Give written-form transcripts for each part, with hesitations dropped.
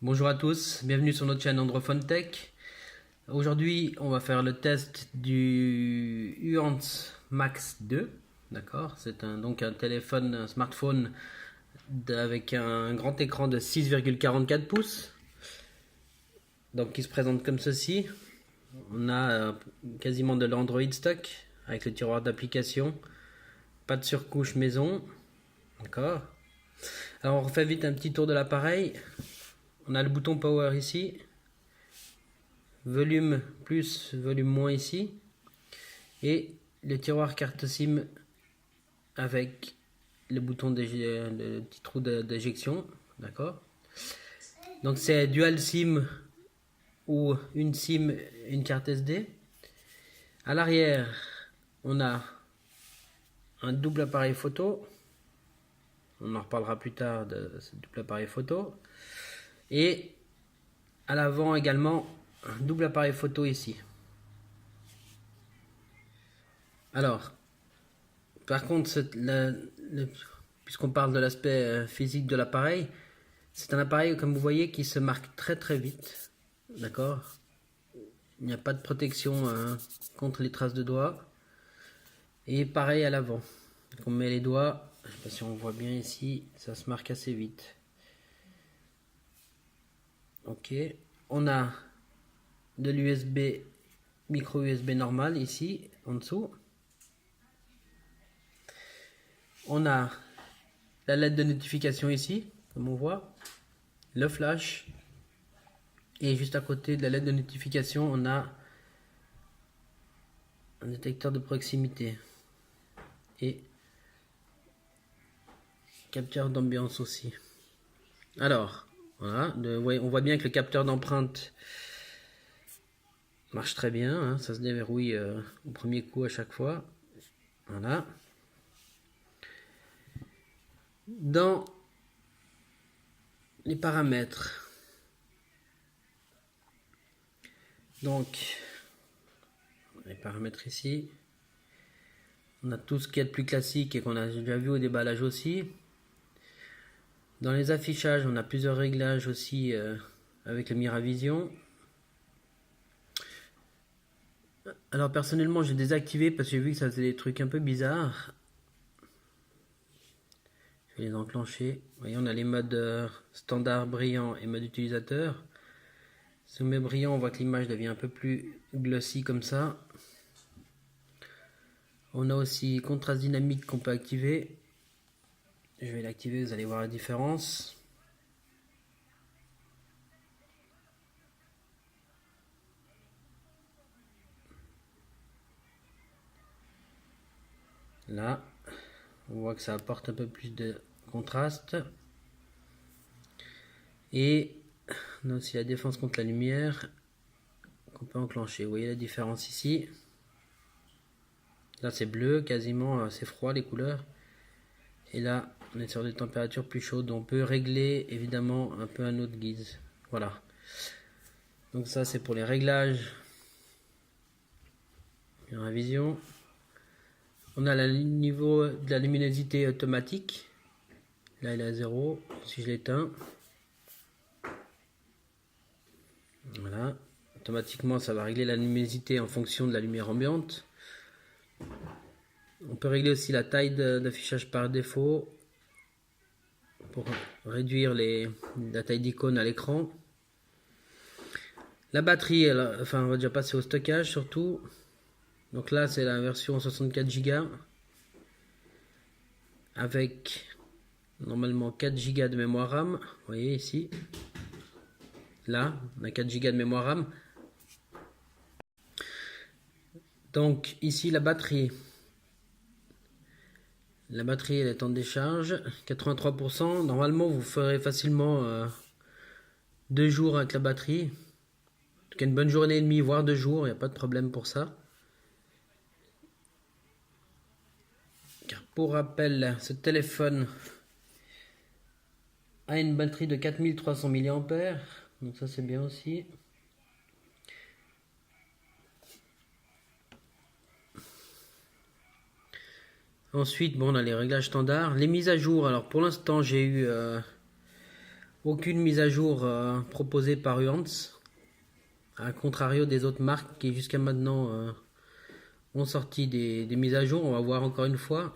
Bonjour à tous, bienvenue sur notre chaîne Androphone Tech. Aujourd'hui, on va faire le test du Uance Max 2. D'accord, c'est donc un téléphone, un smartphone avec un grand écran de 6,44 pouces. Donc, qui se présente comme ceci. On a quasiment de l'Android stock avec le tiroir d'application. Pas de surcouche maison. D'accord. Alors, on refait vite un petit tour de l'appareil. On a le bouton Power ici. Volume plus, volume moins ici. Et le tiroir carte SIM avec le bouton le petit trou d'éjection. D'accord. Donc c'est dual SIM ou une SIM, une carte SD. À l'arrière, on a un double appareil photo. On en reparlera plus tard de ce double appareil photo. Et à l'avant également, un double appareil photo ici. Alors, par contre, puisqu'on parle de l'aspect physique de l'appareil, c'est un appareil, comme vous voyez, qui se marque très très vite. D'accord. Il n'y a pas de protection contre les traces de doigts. Et pareil à l'avant. On met les doigts, je ne sais pas si on voit bien ici, ça se marque assez vite. Ok. On a de l'USB, micro USB normal ici, en dessous. On a la LED de notification ici, comme on voit. Le flash. Et juste à côté de la LED de notification, on a un détecteur de proximité. Et capteur d'ambiance aussi. Alors, voilà, on voit bien que le capteur d'empreinte marche très bien, hein, ça se déverrouille au premier coup à chaque fois. Voilà. Dans les paramètres, donc les paramètres ici, on a tout ce qui est le plus classique et qu'on a déjà vu au déballage aussi. Dans les affichages, on a plusieurs réglages aussi avec le Miravision. Alors personnellement, j'ai désactivé parce que j'ai vu que ça faisait des trucs un peu bizarres. Je vais les enclencher. Vous voyez, on a les modes standard, brillant et mode utilisateur. Si on met brillant, on voit que l'image devient un peu plus glossy comme ça. On a aussi contraste dynamique qu'on peut activer. Je vais l'activer, vous allez voir la différence. Là, on voit que ça apporte un peu plus de contraste. Et on a aussi la défense contre la lumière qu'on peut enclencher. Vous voyez la différence ici. Là c'est bleu, quasiment c'est froid les couleurs. Et là on est sur des températures plus chaudes. On peut régler évidemment un peu à notre guise. Voilà. Donc ça c'est pour les réglages. Vision. On a le niveau de la luminosité automatique. Là il est à 0. Si je l'éteins. Voilà. Automatiquement ça va régler la luminosité en fonction de la lumière ambiante. On peut régler aussi la taille d'affichage par défaut pour réduire la taille d'icône à l'écran. La batterie, enfin on va déjà passer au stockage surtout. Donc là c'est la version 64 Go avec normalement 4 Go de mémoire RAM. Vous voyez ici. Là on a 4 Go de mémoire RAM. Donc ici la batterie. La batterie elle est en décharge, 83%. Normalement vous ferez facilement 2 jours avec la batterie. En tout cas une bonne journée et demie, voire 2 jours, il n'y a pas de problème pour ça. Car pour rappel, ce téléphone a une batterie de 4300 mAh. Donc ça c'est bien aussi. Ensuite, bon, on a les réglages standards. Les mises à jour, alors pour l'instant j'ai eu aucune mise à jour proposée par Uance, à contrario des autres marques qui jusqu'à maintenant ont sorti des mises à jour. On va voir encore une fois.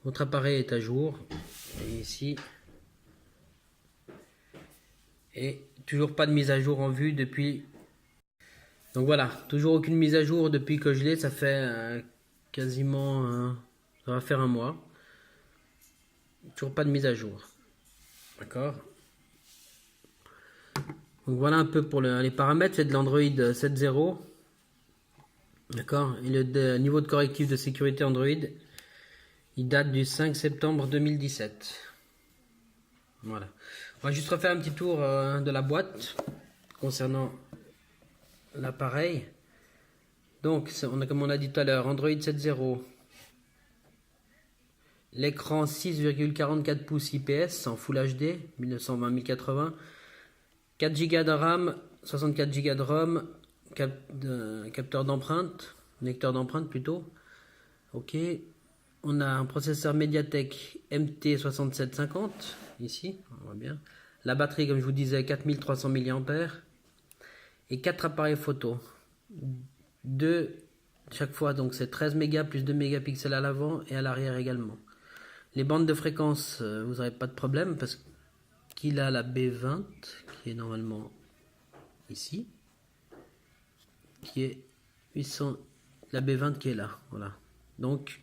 Votre appareil est à jour. Et ici. Et toujours pas de mise à jour en vue depuis. Donc voilà, toujours aucune mise à jour depuis que je l'ai. Ça fait quasiment. Ça va faire un mois. Toujours pas de mise à jour. D'accord. Donc voilà un peu pour les paramètres. C'est de l'Android 7.0. D'accord. Et le niveau de correctif de sécurité Android, il date du 5 septembre 2017. Voilà. On va juste refaire un petit tour de la boîte concernant l'appareil. Donc, on a, comme on a dit tout à l'heure, Android 7.0. L'écran 6,44 pouces IPS en Full HD, 1920-1080. 4 Go de RAM, 64 Go de ROM, capteur d'empreinte, lecteur d'empreinte plutôt. Ok. On a un processeur MediaTek MT6750, ici, on voit bien. La batterie, comme je vous disais, 4300 mAh. Et 4 appareils photo. 2 chaque fois, donc c'est 13 mégas plus 2 mégapixels à l'avant et à l'arrière également. Les bandes de fréquence, vous n'aurez pas de problème parce qu'il a la B20 qui est normalement ici. Qui est 800, la B20 qui est là, voilà. Donc,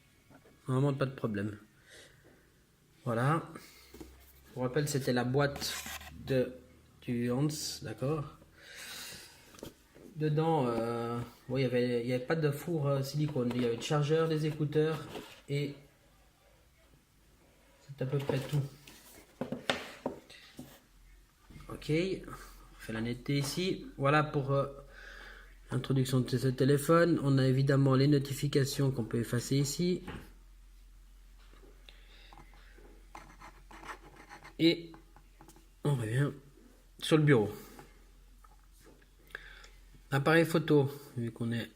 normalement pas de problème. Voilà. Pour rappel, c'était la boîte du Hans, d'accord. Dedans, bon, il n'y avait pas de four silicone. Il y avait le chargeur, les écouteurs et c'est à peu près tout. Ok, on fait la netteté ici. Voilà pour l'introduction de ce téléphone. On a évidemment les notifications qu'on peut effacer ici. Et on revient sur le bureau. Appareil photo, vu qu'on est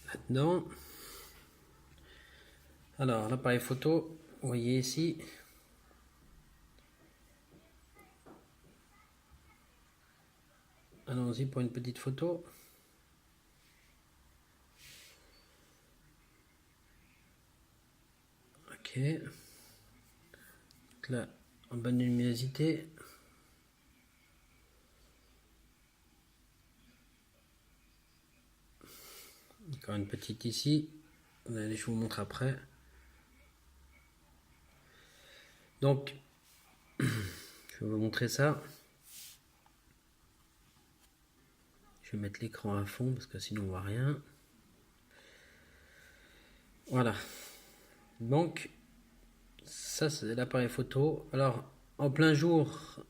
là-dedans. Alors, l'appareil photo, vous voyez ici. Allons-y pour une petite photo. Ok. Donc là, en bonne luminosité. Encore une petite ici. Allez, je vous montre après. Donc, je vais vous montrer ça. Je vais mettre l'écran à fond parce que sinon on voit rien. Voilà. Donc, ça c'est l'appareil photo. Alors, en plein jour,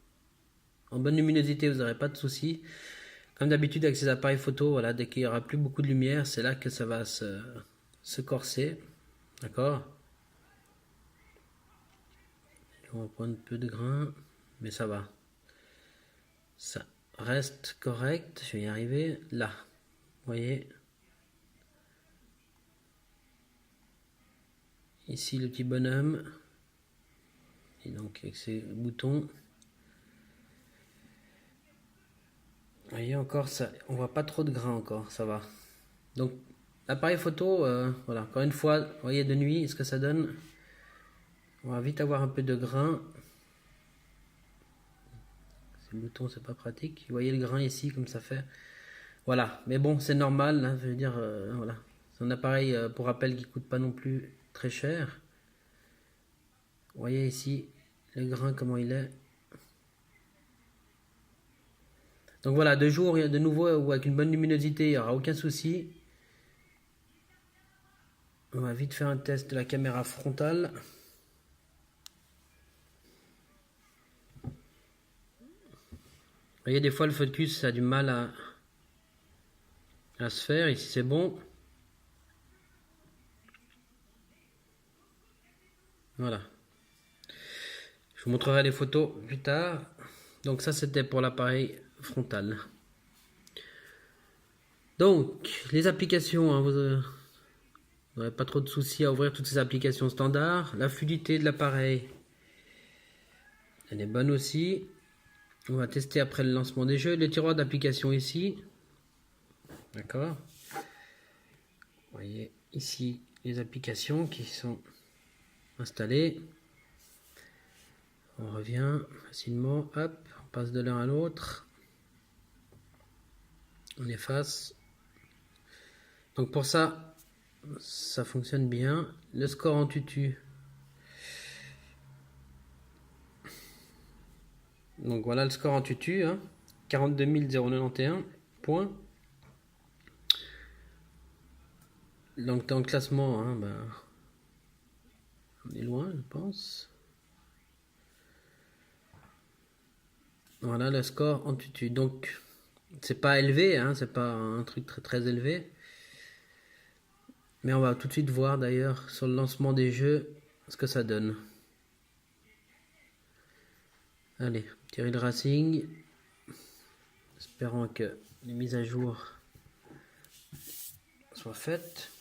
en bonne luminosité, vous n'aurez pas de soucis. Comme d'habitude avec ces appareils photo, voilà, dès qu'il n'y aura plus beaucoup de lumière, c'est là que ça va se corser. D'accord? On va prendre un peu de grain, mais ça va. Ça reste correct. Je vais y arriver. Là, vous voyez. Ici, le petit bonhomme. Et donc, avec ses boutons. Vous voyez encore, ça, on voit pas trop de grain encore, ça va. Donc, l'appareil photo, voilà, encore une fois, vous voyez de nuit, ce que ça donne. On va vite avoir un peu de grain. Ces boutons, c'est pas pratique. Vous voyez le grain ici, comme ça fait. Voilà, mais bon, c'est normal, hein, je veux dire, voilà. C'est un appareil, pour rappel, qui coûte pas non plus très cher. Vous voyez ici, le grain, comment il est. Donc voilà, de jour, de nouveau, ou avec une bonne luminosité, il n'y aura aucun souci. On va vite faire un test de la caméra frontale. Vous voyez, des fois, le focus a du mal à se faire. Ici, c'est bon. Voilà. Je vous montrerai les photos plus tard. Donc ça, c'était pour l'appareil frontal. Donc, les applications, hein, vous n'aurez pas trop de soucis à ouvrir toutes ces applications standards. La fluidité de l'appareil Elle est bonne aussi. On va tester après le lancement des jeux. Le tiroir d'application ici. D'accord. Vous voyez ici les applications qui sont installées. On revient facilement. Hop, on passe de l'un à l'autre. On efface. Donc pour ça, ça fonctionne bien. Le score en tutu. Donc voilà le score en tutu. 42 091 points. Donc dans le classement, on est loin, je pense. Voilà le score en tutu. Donc c'est pas élevé, c'est pas un truc très très élevé. Mais on va tout de suite voir d'ailleurs sur le lancement des jeux ce que ça donne. Allez, Thierry le Racing. Espérons que les mises à jour soient faites.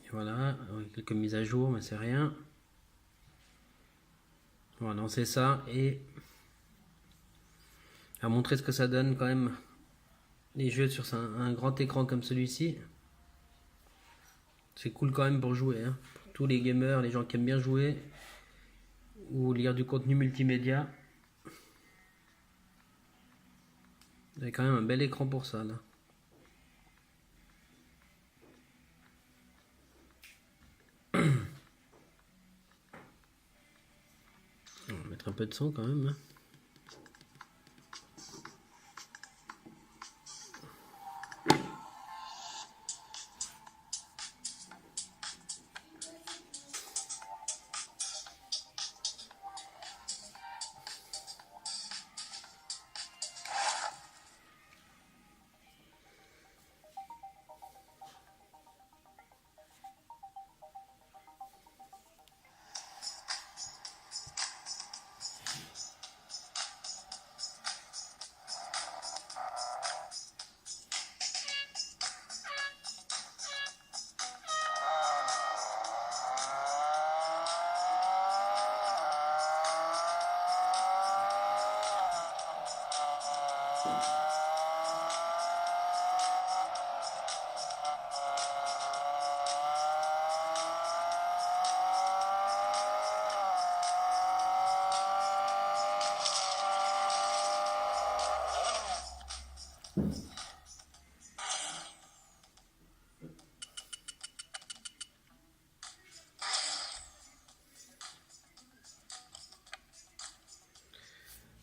Et voilà, quelques mises à jour, mais c'est rien. On va lancer ça et à montrer ce que ça donne quand même les jeux sur un grand écran comme celui-ci. C'est cool quand même pour jouer, pour tous les gamers, les gens qui aiment bien jouer ou lire du contenu multimédia. Vous avez quand même un bel écran pour ça là. On va mettre un peu de son quand même.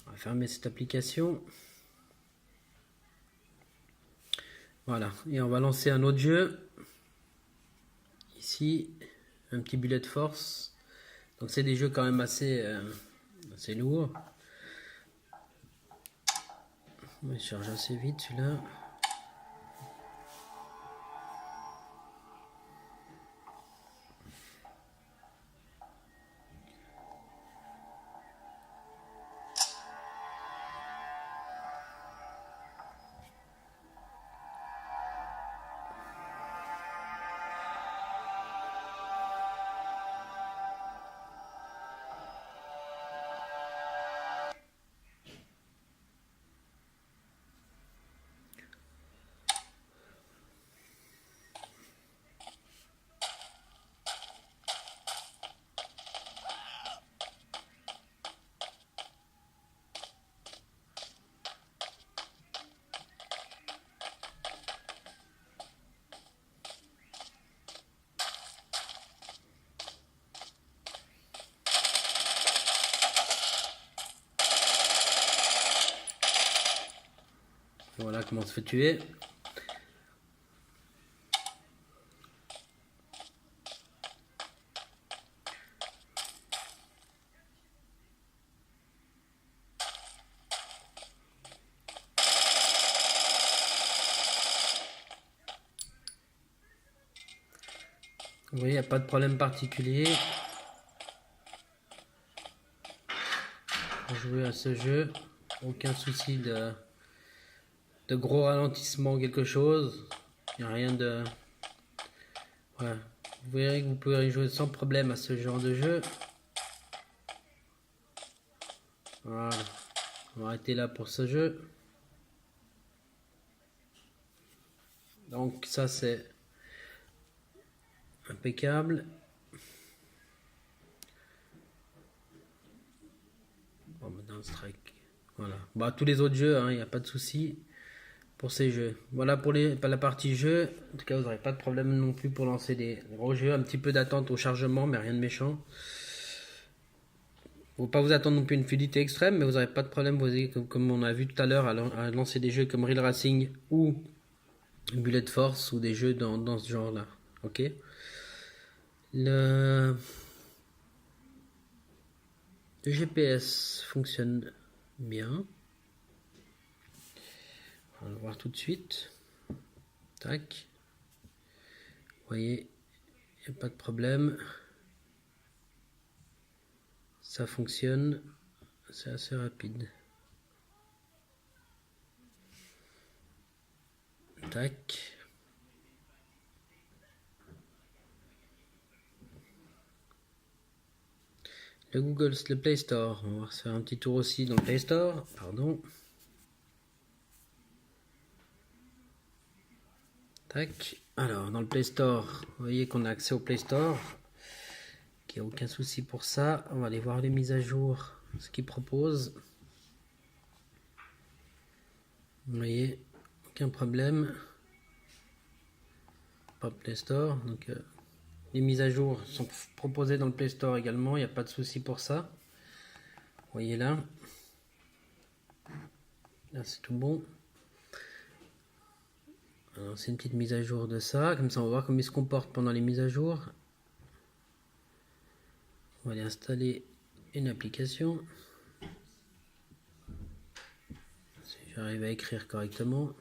On va fermer cette application. Voilà, et on va lancer un autre jeu. Ici, un petit bullet force. Donc c'est des jeux quand même assez lourds. Il charge assez vite celui-là. Voilà comment on se fait tuer. Vous voyez, il n'y a pas de problème particulier pour jouer à ce jeu. Aucun souci de gros ralentissement ou quelque chose. Il n'y a rien de... Voilà. Vous verrez que vous pouvez y jouer sans problème à ce genre de jeu. Voilà. On va arrêter là pour ce jeu. Donc ça c'est impeccable. Bon, maintenant strike. Voilà. Bah, tous les autres jeux, il n'y a pas de souci pour ces jeux. Voilà pour la partie jeu. En tout cas, vous n'aurez pas de problème non plus pour lancer des gros jeux. Un petit peu d'attente au chargement, mais rien de méchant. Faut pas vous attendre non plus à une fluidité extrême, mais vous n'aurez pas de problème, comme on a vu tout à l'heure, à lancer des jeux comme Real Racing ou Bullet Force ou des jeux dans ce genre-là. Ok. Le GPS fonctionne bien. On va le voir tout de suite. Tac. Vous voyez, il n'y a pas de problème. Ça fonctionne. C'est assez rapide. Tac. Le Play Store. On va se faire un petit tour aussi dans le Play Store. Pardon. Tac. Alors, dans le Play Store, vous voyez qu'on a accès au Play Store. Il n'y a aucun souci pour ça. On va aller voir les mises à jour, ce qu'ils proposent. Vous voyez, aucun problème. Pas Play Store. Donc, les mises à jour sont proposées dans le Play Store également. Il n'y a pas de souci pour ça. Vous voyez là. Là, c'est tout bon. Alors, c'est une petite mise à jour de ça. Comme ça, on va voir comment il se comporte pendant les mises à jour. On va aller installer une application. Si j'arrive à écrire correctement.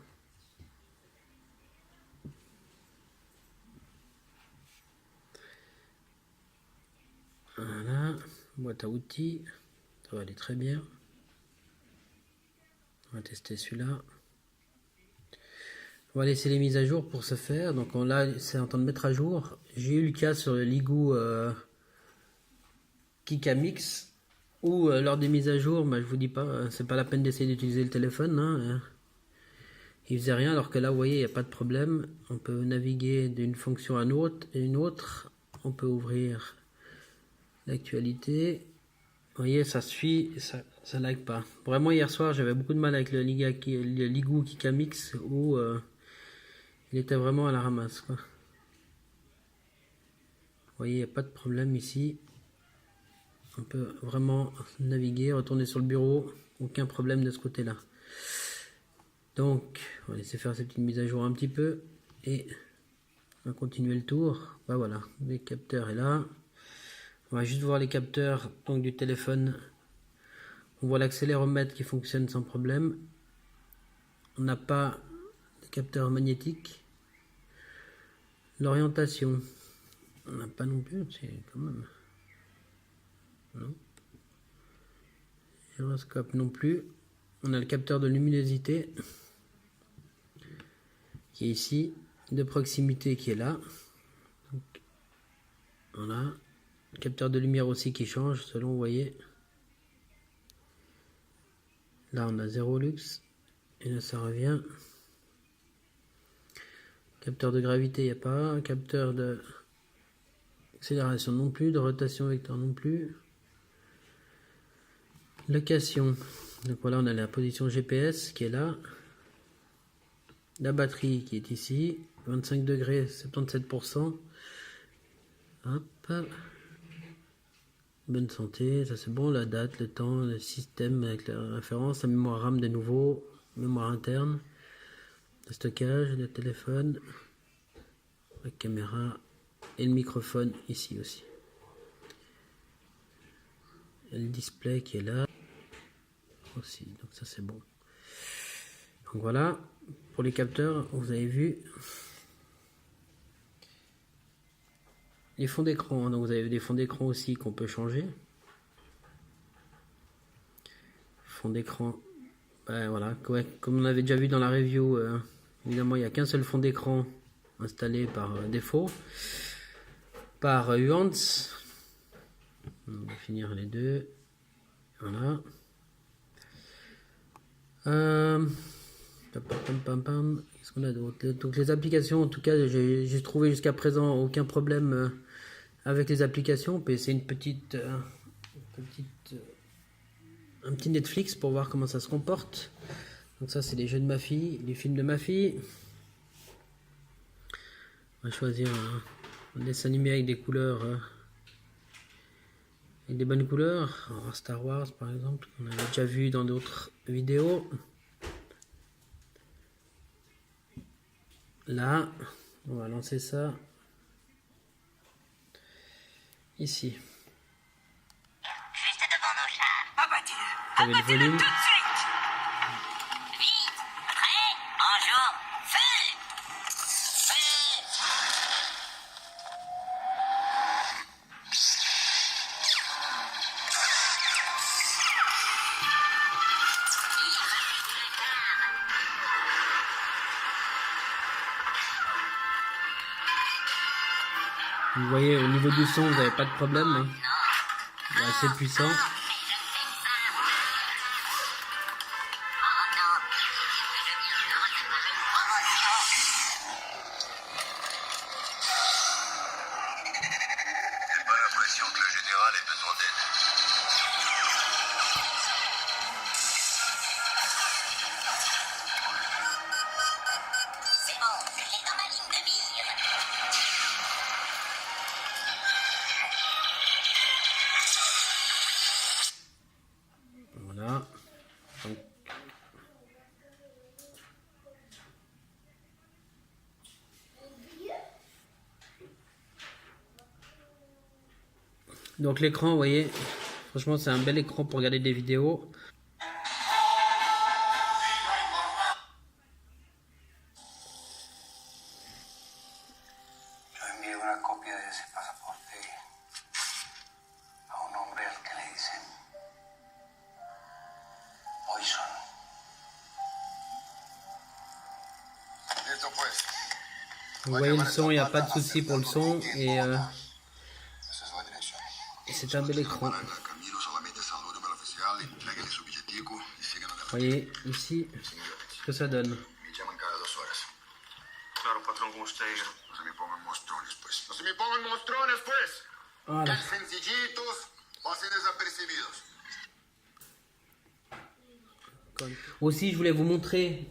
Voilà, boîte à outils. Ça va aller très bien. On va tester celui-là. On va laisser les mises à jour pour ce faire. Donc là, c'est en train de mettre à jour. J'ai eu le cas sur le Ligoo Kikamix où lors des mises à jour, je vous dis pas, c'est pas la peine d'essayer d'utiliser le téléphone. Il faisait rien, alors que là, vous voyez, il n'y a pas de problème. On peut naviguer d'une fonction à une autre. On peut ouvrir l'actualité. Vous voyez, ça suit, ça lag pas. Vraiment, hier soir, j'avais beaucoup de mal avec le Ligoo Kikamix où il était vraiment à la ramasse, quoi. Vous voyez, il n'y a pas de problème ici. On peut vraiment naviguer, retourner sur le bureau. Aucun problème de ce côté-là. Donc, on va laisser faire ces petites mises à jour un petit peu. Et on va continuer le tour. Bah voilà, le capteur est là. On va juste voir les capteurs donc, du téléphone. On voit l'accéléromètre qui fonctionne sans problème. On n'a pas de capteur magnétique. L'orientation, on n'a pas non plus, c'est quand même. Non. Gyroscope non plus. On a le capteur de luminosité qui est ici, de proximité qui est là. Donc, voilà. Le capteur de lumière aussi qui change selon, vous voyez. Là on a 0 lux. Et là ça revient. Capteur de gravité, il n'y a pas. Capteur de accélération non plus. De rotation vecteur non plus. Location. Donc voilà, on a la position GPS qui est là. La batterie qui est ici. 25 degrés, 77%. Hop. Bonne santé, ça c'est bon. La date, le temps, le système avec la référence. La mémoire RAM de nouveau. Mémoire interne. Le stockage, le téléphone. La caméra. Et le microphone ici aussi. Et le display qui est là. Aussi, donc ça c'est bon. Donc voilà, pour les capteurs, vous avez vu les fonds d'écran. Donc vous avez des fonds d'écran aussi qu'on peut changer. Fond d'écran, ben voilà, comme on avait déjà vu dans la review, évidemment il n'y a qu'un seul fond d'écran installé par défaut, par Uance. On va finir les deux. Voilà. Qu'est-ce qu'on a d'autre? Donc les applications, en tout cas, j'ai trouvé jusqu'à présent aucun problème avec les applications. On peut essayer une petite, un petit Netflix pour voir comment ça se comporte. Donc ça, c'est les jeux de ma fille, les films de ma fille. On va choisir un dessin animé avec des couleurs, avec des bonnes couleurs. Alors, Star Wars, par exemple, qu'on avait déjà vu dans d'autres vidéos. Là, on va lancer ça ici. Juste devant nos chars. Vous avez le volume. Vite, prêt, en joue, feu. Vous voyez, au niveau du son, vous n'avez pas de problème. Hein. Il est assez puissant. J'ai pas l'impression que le général ait besoin d'aide. C'est bon, il est dans ma ligne de mire. Voilà. Donc l'écran, vous voyez, franchement c'est un bel écran pour regarder des vidéos. Yo envié una copia de ese pasaporte a un hombre al que le dicen Poison. Listo pues. Vous voyez le son, il n'y a pas de souci pour le son et Esa es la dirección. c'est un bel écran. Vous Camilo, solamente salúdeme al oficial, entréguele su billetico y síganos de la voyez ici ce que ça donne. Me llaman cada 2 horas. Claro, patrón, como usted diga. No se me pongan mostrones, pues. No se me pongan mostrones, pues. Voilà. Sencillitos, pasen desapercibidos. Aussi, je voulais vous montrer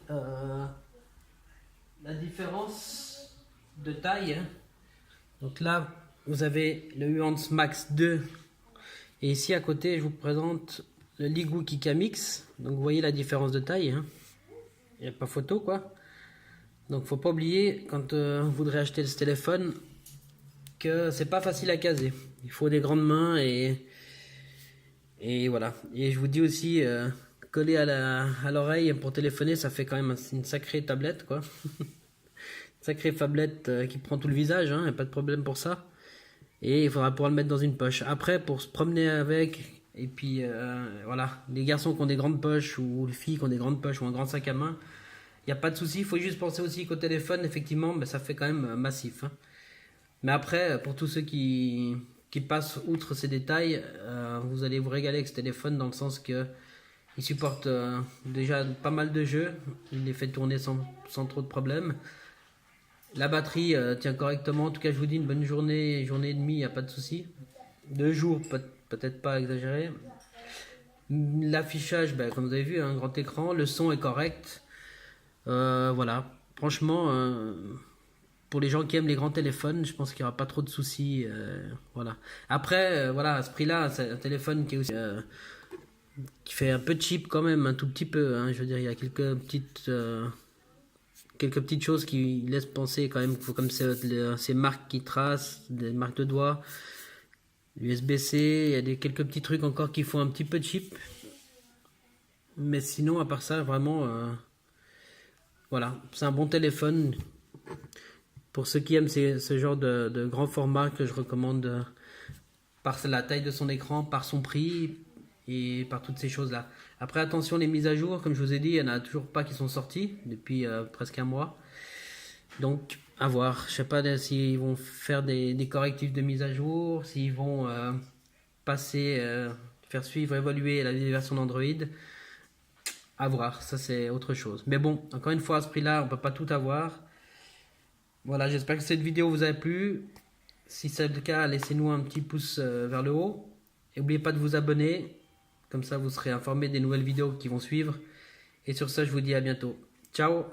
la différence de taille. Hein. Donc là, vous avez le Huance Max 2. Et ici, à côté, je vous présente le Ligou Kika Mix. Donc, vous voyez la différence de taille. Hein. Il n'y a pas photo, quoi. Donc, faut pas oublier, quand vous voudrez acheter ce téléphone, que c'est pas facile à caser. Il faut des grandes mains et voilà. Et je vous dis aussi... collé à l'oreille pour téléphoner, ça fait quand même une sacrée tablette, quoi. Une sacrée tablette qui prend tout le visage, hein, y a pas de problème pour ça. Et il faudra pouvoir le mettre dans une poche. Après, pour se promener avec, et puis voilà, les garçons qui ont des grandes poches ou les filles qui ont des grandes poches ou un grand sac à main, il n'y a pas de souci. Il faut juste penser aussi qu'au téléphone, effectivement, ben, ça fait quand même massif. Hein. Mais après, pour tous ceux qui passent outre ces détails, vous allez vous régaler avec ce téléphone dans le sens que il supporte déjà pas mal de jeux, il les fait tourner sans trop de problèmes. La batterie tient correctement, en tout cas je vous dis une bonne journée, journée et demie, il n'y a pas de souci. 2 jours, peut-être pas exagéré. L'affichage, ben, comme vous avez vu, un grand écran, le son est correct. Voilà, franchement, pour les gens qui aiment les grands téléphones, je pense qu'il n'y aura pas trop de soucis. Voilà. Après, voilà, à ce prix-là, c'est un téléphone qui est aussi... qui fait un peu cheap quand même, un tout petit peu. Hein, je veux dire, il y a quelques petites choses qui laissent penser quand même, comme ces marques qui tracent, des marques de doigts, USB-C, il y a quelques petits trucs encore qui font un petit peu cheap. Mais sinon, à part ça, vraiment, voilà, c'est un bon téléphone. Pour ceux qui aiment ce genre de grand format que je recommande par la taille de son écran, par son prix et par toutes ces choses-là. Après, attention, les mises à jour, comme je vous ai dit, il n'y en a toujours pas qui sont sorties depuis presque un mois. Donc, à voir. Je ne sais pas s'ils vont faire des correctifs de mise à jour, s'ils vont faire suivre, évoluer la version d'Android. À voir, ça c'est autre chose. Mais bon, encore une fois, à ce prix-là, on peut pas tout avoir. Voilà, j'espère que cette vidéo vous a plu. Si c'est le cas, laissez-nous un petit pouce vers le haut. Et n'oubliez pas de vous abonner. Comme ça, vous serez informé des nouvelles vidéos qui vont suivre. Et sur ça, je vous dis à bientôt. Ciao!